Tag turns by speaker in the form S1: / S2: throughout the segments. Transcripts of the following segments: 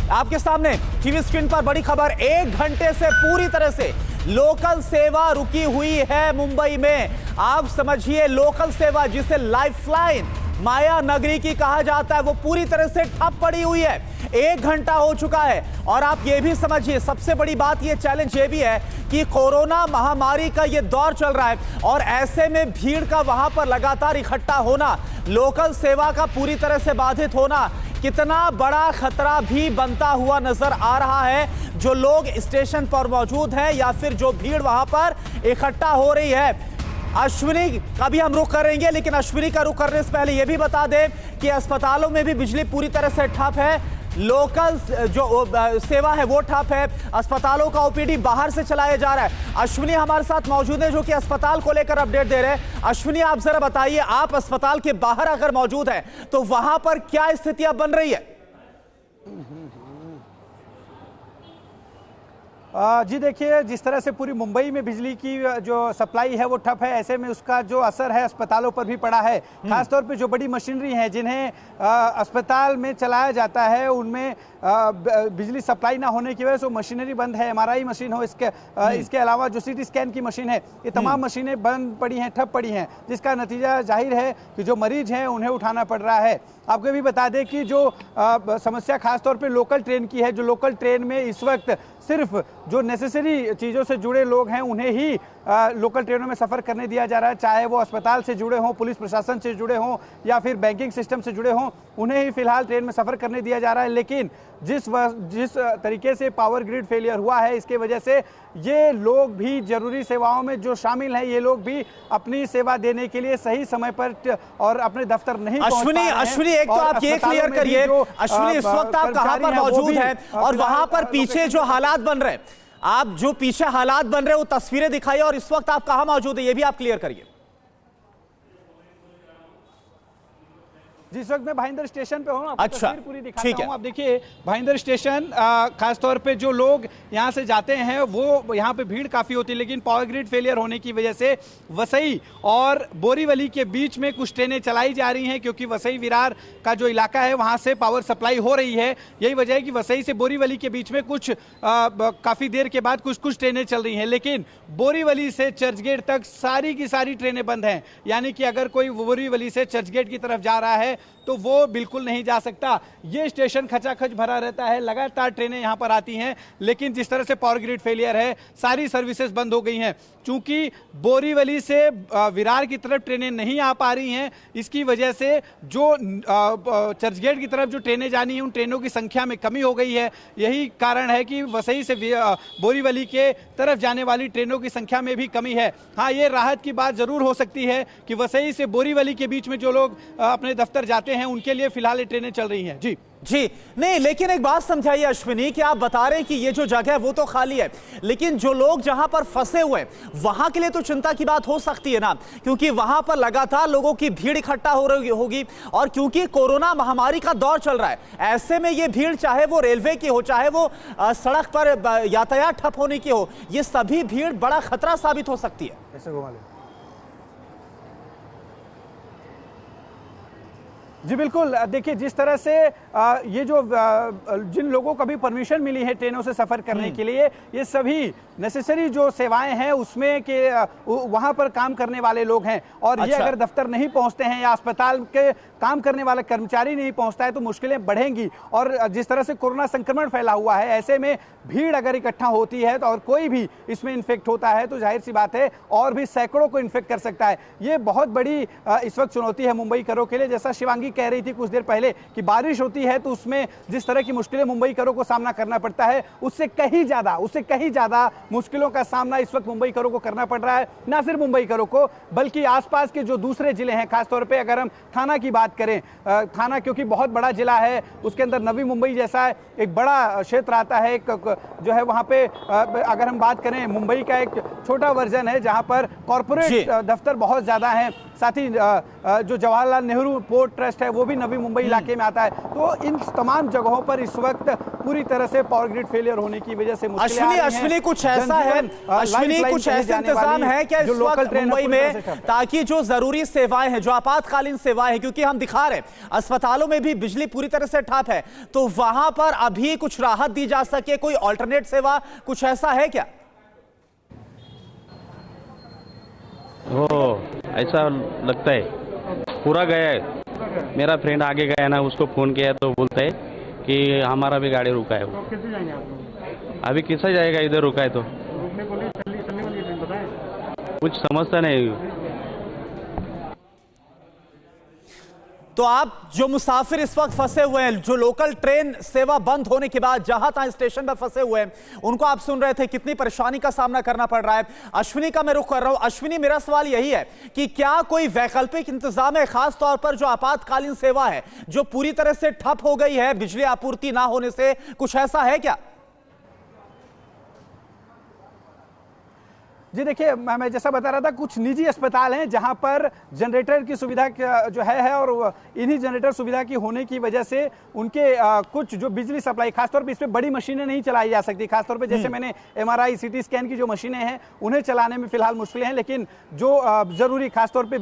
S1: आपके सामने TV screen पर बड़ी खबर, 1 घंटे से पूरी तरह से लोकल सेवा रुकी हुई है मुंबई में। आप समझिए, लोकल सेवा जिसे लाइफलाइन माया नगरी की कहा जाता है, वो पूरी तरह से ठप पड़ी हुई है। 1 घंटा हो चुका है। और आप ये भी समझिए, सबसे बड़ी बात, ये चैलेंज ये भी है कि कोरोना महामारी का ये दौर चल रहा है और ऐसे में भीड़ का वहां पर लगातार इकट्ठा होना, लोकल सेवा का पूरी तरह से बाधित होना, कितना बड़ा खतरा भी बनता हुआ नजर आ रहा है। जो लोग स्टेशन पर मौजूद हैं या फिर जो भीड़ वहां पर इकट्ठा हो रही है। अश्विनी का भी हम रुख करेंगे, लेकिन अश्विनी का रुख करने से पहले यह भी बता दें कि अस्पतालों में भी बिजली पूरी तरह से ठप है। लोकल जो सेवा है वो ठप है। अस्पतालों का ओपीडी बाहर से चलाया जा रहा है। अश्विनी हमारे साथ मौजूद है जो कि अस्पताल को लेकर अपडेट दे रहे हैं। अश्विनी, आप जरा बताइए, आप अस्पताल के बाहर अगर मौजूद हैं तो वहां पर क्या स्थितियां बन रही है?
S2: जी देखिए, जिस तरह से पूरी मुंबई में बिजली की जो सप्लाई है वो ठप है, ऐसे में उसका जो असर है अस्पतालों पर भी पड़ा है। खासतौर पे जो बड़ी मशीनरी है जिन्हें अस्पताल में चलाया जाता है, उनमें बिजली सप्लाई ना होने की वजह से मशीनरी बंद है। एमआरआई मशीन हो, इसके अलावा जो सीटी स्कैन की मशीन है, ये तमाम मशीनें बंद पड़ी हैं, ठप पड़ी हैं, जिसका नतीजा जाहिर है कि जो मरीज हैं उन्हें उठाना पड़ रहा है। आपको भी बता दें कि जो समस्या खासतौर पे लोकल ट्रेन की है, जो लोकल ट्रेन में इस वक्त सिर्फ जो नेसेसरी चीज़ों से जुड़े लोग हैं उन्हें ही लोकल ट्रेनों में सफ़र करने दिया जा रहा है, चाहे वो अस्पताल से जुड़े हों, पुलिस प्रशासन से जुड़े हों या फिर बैंकिंग सिस्टम से जुड़े हों, उन्हें ही फिलहाल ट्रेन में सफ़र करने दिया जा रहा है। लेकिन जिस तरीके से पावर ग्रिड फेलियर हुआ है, इसके वजह से ये लोग भी जरूरी सेवाओं में जो शामिल हैं, ये लोग भी अपनी सेवा देने के लिए सही समय पर और अपने दफ्तर नहीं पहुंच पा रहे हैं।
S1: अश्विनी, एक तो आप ये क्लियर करिए, अश्विनी, इस वक्त आप कहां पर मौजूद हैं और वहां पर पीछे जो हालात बन रहे हैं, आप जो पीछे हालात बन रहे हैं वो तस्वीरें दिखाइए और इस वक्त आप कहां मौजूद है ये भी आप क्लियर करिए।
S2: जिस वक्त मैं भाईंदर स्टेशन पे हूँ,
S1: अच्छा,
S2: तस्वीर पूरी दिखाता हूँ। आप देखिए भाईंदर स्टेशन, खासतौर पे जो लोग यहाँ से जाते हैं वो यहाँ पे भीड़ काफ़ी होती है, लेकिन पावर ग्रिड फेलियर होने की वजह से वसई और बोरीवली के बीच में कुछ ट्रेनें चलाई जा रही हैं, क्योंकि वसई विरार का जो इलाका है वहाँ से पावर सप्लाई हो रही है। यही वजह है कि वसई से बोरीवली के बीच में कुछ काफ़ी देर के बाद कुछ ट्रेनें चल रही हैं, लेकिन बोरीवली से चर्चगेट तक सारी की सारी ट्रेनें बंद हैं। यानी कि अगर कोई बोरीवली से चर्चगेट की तरफ जा रहा है तो वो बिल्कुल नहीं जा सकता। ये स्टेशन खचाखच भरा रहता है, लगातार ट्रेनें यहाँ पर आती हैं, लेकिन जिस तरह से पावर ग्रिड फेलियर है, सारी सर्विसेज बंद हो गई हैं। चूंकि बोरीवली से विरार की तरफ ट्रेनें नहीं आ पा रही हैं, इसकी वजह से जो चर्चगेट की तरफ जो ट्रेनें जानी हैं, उन ट्रेनों की संख्या में कमी हो गई है। यही कारण है कि वसई से बोरीवली के तरफ जाने वाली ट्रेनों की संख्या में भी कमी है। हाँ, ये राहत की बात जरूर हो सकती है कि वसई से बोरीवली के बीच में जो लोग अपने दफ्तर जाते हैं उनके लिए फिलहाल ये ट्रेनें चल रही हैं।
S1: जी नहीं, लेकिन एक बात समझाइए अश्विनी कि आप बता रहे हैं कि ये जो जगह है वो तो खाली है, लेकिन जो लोग जहां पर फंसे हुए हैं वहां के लिए तो चिंता की बात हो सकती है ना, क्योंकि वहां पर लगातार लोगों की भीड़ इकट्ठा हो रही होगी और क्योंकि कोरोना महामारी का दौर चल रहा है, ऐसे में ये भीड़ चाहे वो रेलवे की हो, चाहे वो सड़क पर यातायात ठप होने की हो, ये सभी भीड़ बड़ा खतरा साबित हो सकती है।
S2: जी बिल्कुल, देखिए जिस तरह से ये जो जिन लोगों को भी परमिशन मिली है ट्रेनों से सफ़र करने के लिए, ये सभी नेसेसरी जो सेवाएं हैं उसमें के वहाँ पर काम करने वाले लोग हैं और ये अगर दफ्तर नहीं पहुँचते हैं या अस्पताल के काम करने वाला कर्मचारी नहीं पहुँचता है तो मुश्किलें बढ़ेंगी। और जिस तरह से कोरोना संक्रमण फैला हुआ है, ऐसे में भीड़ अगर इकट्ठा होती है तो और कोई भी इसमें इन्फेक्ट होता है तो जाहिर सी बात है और भी सैकड़ों को इन्फेक्ट कर सकता है। ये बहुत बड़ी इस वक्त चुनौती है मुंबई करों के लिए। जैसा शिवांगी कह रही थी कुछ देर पहले कि बारिश होती है तो उसमें जिस तरह की मुश्किलें मुंबई करों को सामना करना पड़ता है, उससे कहीं ज्यादा मुश्किलों का सामना इस वक्त मुंबई करों को करना पड़ रहा है। ना सिर्फ मुंबई करों को बल्कि आसपास के जो दूसरे जिले हैं, खासतौर पे अगर हम थाना की बात करें, थाना क्योंकि बहुत बड़ा जिला है, उसके अंदर नवी मुंबई जैसा एक बड़ा क्षेत्र आता है, एक जो है वहाँ पे अगर हम बात करें मुंबई का एक छोटा वर्जन है जहाँ पर कॉरपोरेट दफ्तर बहुत ज्यादा हैं। साथ ही जो Jawaharlal Nehru port trust west है वो भी नवी मुंबई इलाके में आता है। तो इन तमाम जगहों पर इस वक्त पूरी तरह से पावर ग्रिड फेलियर होने की वजह से
S1: अश्विनी कुछ ऐसा है, अश्विनी कुछ ऐसे इंतजाम है क्या इस वक्त मुंबई में ताकि जो जरूरी सेवाएं हैं, जो आपातकालीन सेवाएं हैं, क्योंकि हम दिखा रहे हैं अस्पतालों में भी बिजली पूरी तरह से ठप है, तो वहां पर अभी कुछ राहत दी जा सके, कोई अल्टरनेट सेवा कुछ ऐसा है क्या?
S3: ऐसा लगता है पूरा गया है। मेरा फ्रेंड आगे गया ना, उसको फोन किया तो बोलता है कि हमारा भी गाड़ी रुका है।
S4: तो कैसे जाएंगे आप लोग?
S3: अभी कैसे जाएगा, इधर रुका है तो
S4: रुकने को लिए चलने वाली ट्रेन बताएं।
S3: कुछ समझता नहीं।
S1: तो आप जो मुसाफिर इस वक्त फंसे हुए हैं, जो लोकल ट्रेन सेवा बंद होने के बाद जहां तहां स्टेशन पर फंसे हुए हैं, उनको आप सुन रहे थे कितनी परेशानी का सामना करना पड़ रहा है। अश्विनी का मैं रुख कर रहा हूं। अश्विनी, मेरा सवाल यही है कि क्या कोई वैकल्पिक इंतजाम है, खास तौर पर जो आपातकालीन सेवा है जो पूरी तरह से ठप हो गई है बिजली आपूर्ति ना होने से, कुछ ऐसा है क्या?
S2: जी देखिए, मैं जैसा बता रहा था, कुछ निजी अस्पताल हैं जहां पर जनरेटर की सुविधा जो है और इन्हीं जनरेटर सुविधा की होने की वजह से उनके कुछ जो बिजली सप्लाई, खासतौर पे इस पे बड़ी मशीनें नहीं चलाई जा सकती, खासतौर पे जैसे मैंने MRI CT स्कैन की जो मशीनें हैं उन्हें चलाने में फिलहाल मुश्किलें हैं। लेकिन जो जरूरी, खासतौर पे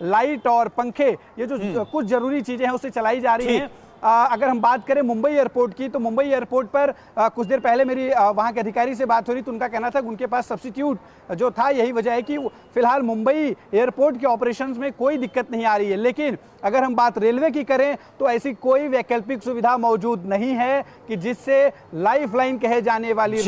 S2: लाइट और पंखे, ये जो कुछ जरूरी चीजें हैं उससे चलाई जा रही हैं। अगर हम बात करें मुंबई एयरपोर्ट की, तो मुंबई एयरपोर्ट पर कुछ देर पहले मेरी वहां के अधिकारी से बात हो रही, तो उनका कहना था कि उनके पास सब्स्टिट्यूट जो था, यही वजह है कि फिलहाल मुंबई एयरपोर्ट के ऑपरेशंस में कोई दिक्कत नहीं आ रही है। लेकिन अगर हम बात रेलवे की करें तो ऐसी कोई वैकल्पिक सुविधा मौजूद नहीं है कि जिससे लाइफलाइन कहे जाने वाली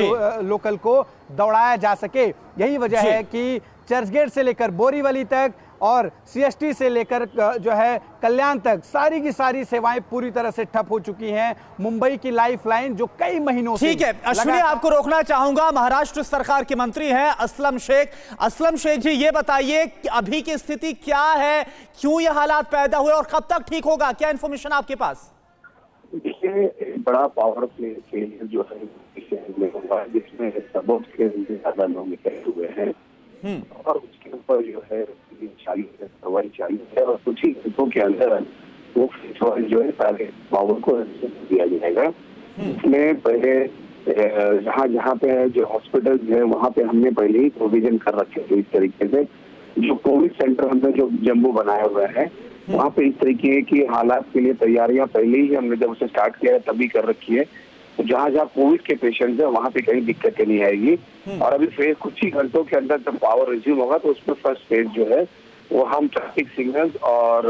S2: लोकल को दौड़ाया जा सके। यही वजह है कि चर्चगेट से लेकर बोरीवली तक और CST से लेकर जो है कल्याण तक सारी की सारी सेवाएं पूरी तरह से ठप हो चुकी हैं। मुंबई की लाइफलाइन जो कई महीनों से,
S1: ठीक है अश्विनी, आपको रोकना चाहूंगा। महाराष्ट्र सरकार के मंत्री हैं असलम शेख। असलम शेख जी, ये बताइए कि अभी की स्थिति क्या है, क्यों ये हालात पैदा हुए और कब तक ठीक होगा, क्या इंफॉर्मेशन आपके पास?
S5: देखिए, बड़ा पावर फेलियर जो है जिसमें सबब के ज्यादा लोग इकट्ठे हुए हैं और उसके ऊपर जो है दवाई चालू है और कुछ ही घंटों के अंदर वो जो है सारे पावर को दिया जाएगा। इसमें पहले जहाँ जहाँ पे जो हॉस्पिटल है वहाँ पे हमने पहले ही प्रोविजन कर रखे थे। इस तरीके से जो कोविड सेंटर हमने जो जम्मू बनाया हुआ है वहाँ पे इस तरीके की हालात के लिए तैयारियां पहले ही हमने जब उसे स्टार्ट किया है तभी कर रखी है। तो जहाँ जहाँ कोविड के पेशेंट है वहाँ पे कहीं दिक्कतें नहीं आएगी। और अभी फिर कुछ ही घंटों के अंदर जब पावर रिज्यूम होगा तो उसमें फर्स्ट फेज जो है वो हम ट्रैफिक सिग्नल्स और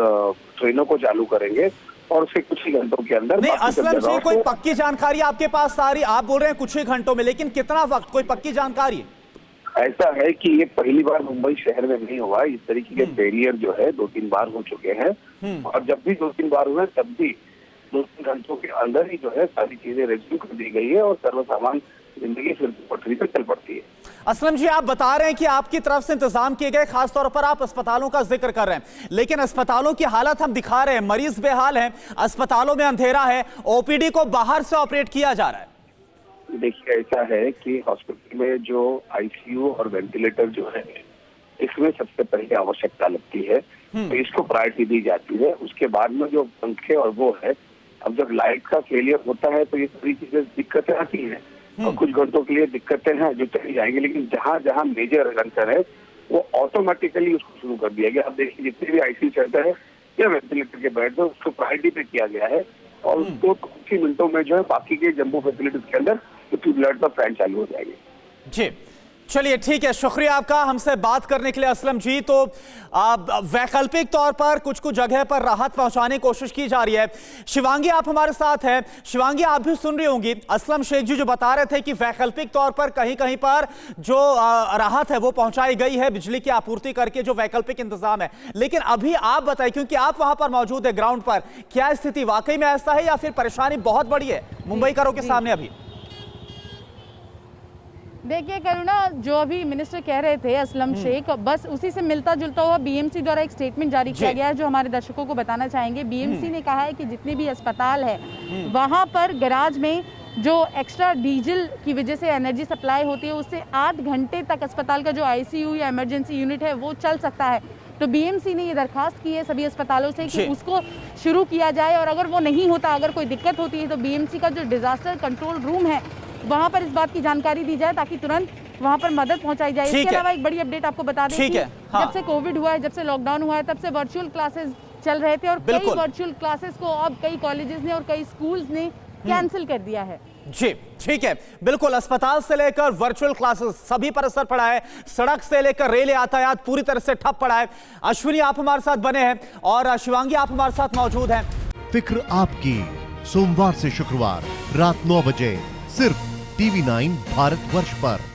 S5: ट्रेनों को चालू करेंगे और उसके कुछ ही घंटों के अंदर।
S1: नहीं असलम जी, कोई पक्की जानकारी आपके पास आ रही? आप बोल रहे हैं कुछ ही घंटों में, लेकिन कितना वक्त, कोई पक्की जानकारी?
S5: ऐसा है कि ये पहली बार मुंबई शहर में नहीं हुआ, इस तरीके के फेलियर जो है 2-3 बार हो चुके हैं और जब भी 2-3 बार हुए तब भी 2-3 घंटों के अंदर ही जो है सारी चीजें रेस्क्यू कर दी गई है और सर्वसामान्य जिंदगी फिर पटरी पर चल पड़ती है।
S1: असलम जी, आप बता रहे हैं कि आपकी तरफ से इंतजाम किए गए, खासतौर पर आप अस्पतालों का जिक्र कर रहे हैं, लेकिन अस्पतालों की हालत हम दिखा रहे हैं, मरीज बेहाल हैं, अस्पतालों में अंधेरा है, OPD को बाहर से ऑपरेट किया जा रहा है।
S5: देखिए, ऐसा है कि हॉस्पिटल में जो ICU और वेंटिलेटर जो है इसमें सबसे पहले आवश्यकता लगती है, तो इसको प्रायोरिटी दी जाती है। उसके बाद में जो पंखे और वो है, अब जब लाइट का फेलियर होता है तो ये सभी चीजें दिक्कतें आती हैं और कुछ घंटों के लिए दिक्कतें हैं जो चली जाएंगी, लेकिन जहाँ जहाँ मेजर कंसर्न है वो ऑटोमेटिकली उसको शुरू कर दिया गया। अब देखिए, जितने भी ICU सेंटर है या वेंटिलेटर के बेड है उसको प्रायोरिटी पे किया गया है और उसको कुछ ही मिनटों में जो है बाकी के जम्बो फैसिलिटीज के अंदर ब्लड का फैन चालू हो जाएगी।
S1: जी चलिए, ठीक है, शुक्रिया आपका हमसे बात करने के लिए असलम जी। तो वैकल्पिक तौर पर कुछ कुछ जगह पर राहत पहुंचाने की कोशिश की जा रही है। शिवांगी, आप हमारे साथ हैं। शिवांगी, आप भी सुन रही होंगी असलम शेख जी जो बता रहे थे कि वैकल्पिक तौर पर कहीं कहीं पर जो राहत है वो पहुंचाई गई है बिजली की आपूर्ति करके, जो वैकल्पिक इंतजाम है। लेकिन अभी आप बताइए, क्योंकि आप वहां पर मौजूद है ग्राउंड पर, क्या स्थिति वाकई में ऐसा है या फिर परेशानी बहुत बड़ी है मुंबईकरों के सामने अभी?
S6: देखिए करुणा, जो अभी मिनिस्टर कह रहे थे असलम शेख, बस उसी से मिलता जुलता हुआ BMC द्वारा एक स्टेटमेंट जारी किया गया है जो हमारे दर्शकों को बताना चाहेंगे। BMC ने कहा है कि जितने भी अस्पताल है वहां पर गैराज में जो एक्स्ट्रा डीजल की वजह से एनर्जी सप्लाई होती है उससे 8 घंटे तक अस्पताल का जो ICU या इमरजेंसी यूनिट है वो चल सकता है। तो बीएमसी ने ये दरखास्त की है सभी अस्पतालों से कि
S1: जी।
S6: उसको शुरू किया जाए, और अगर वो नहीं होता, अगर कोई दिक्कत होती है तो बीएमसी का जो डिजास्टर कंट्रोल रूम है वहां पर इस बात की जानकारी दी जाए ताकि तुरंत वहां पर मदद पहुंचाई जाए।
S1: ठीक
S6: इसके
S1: है।
S6: अलावा एक बड़ी अपडेट आपको बता दें
S1: ठीक
S6: कि
S1: है, हाँ।
S6: जब से कोविड हुआ है, जब से लॉकडाउन हुआ है, तब से वर्चुअल क्लासेस चल रहे थे और कई
S1: बिल्कुल।
S6: वर्चुअल क्लासेस को अब कई कॉलेजेस ने और कई स्कूल्स ने कैंसिल कर दिया है।
S1: जी ठीक है, बिल्कुल। अस्पताल से लेकर वर्चुअल क्लासेस सभी पर असर पड़ा है। सड़क से लेकर रेल यातायात पूरी तरह से ठप पड़ा है। अश्विनी आप हमारे साथ बने हैं और शिवांगी आप हमारे साथ मौजूद हैं।
S7: फिक्र आपकी, सोमवार से शुक्रवार रात 9 बजे सिर्फ TV9 भारतवर्ष पर।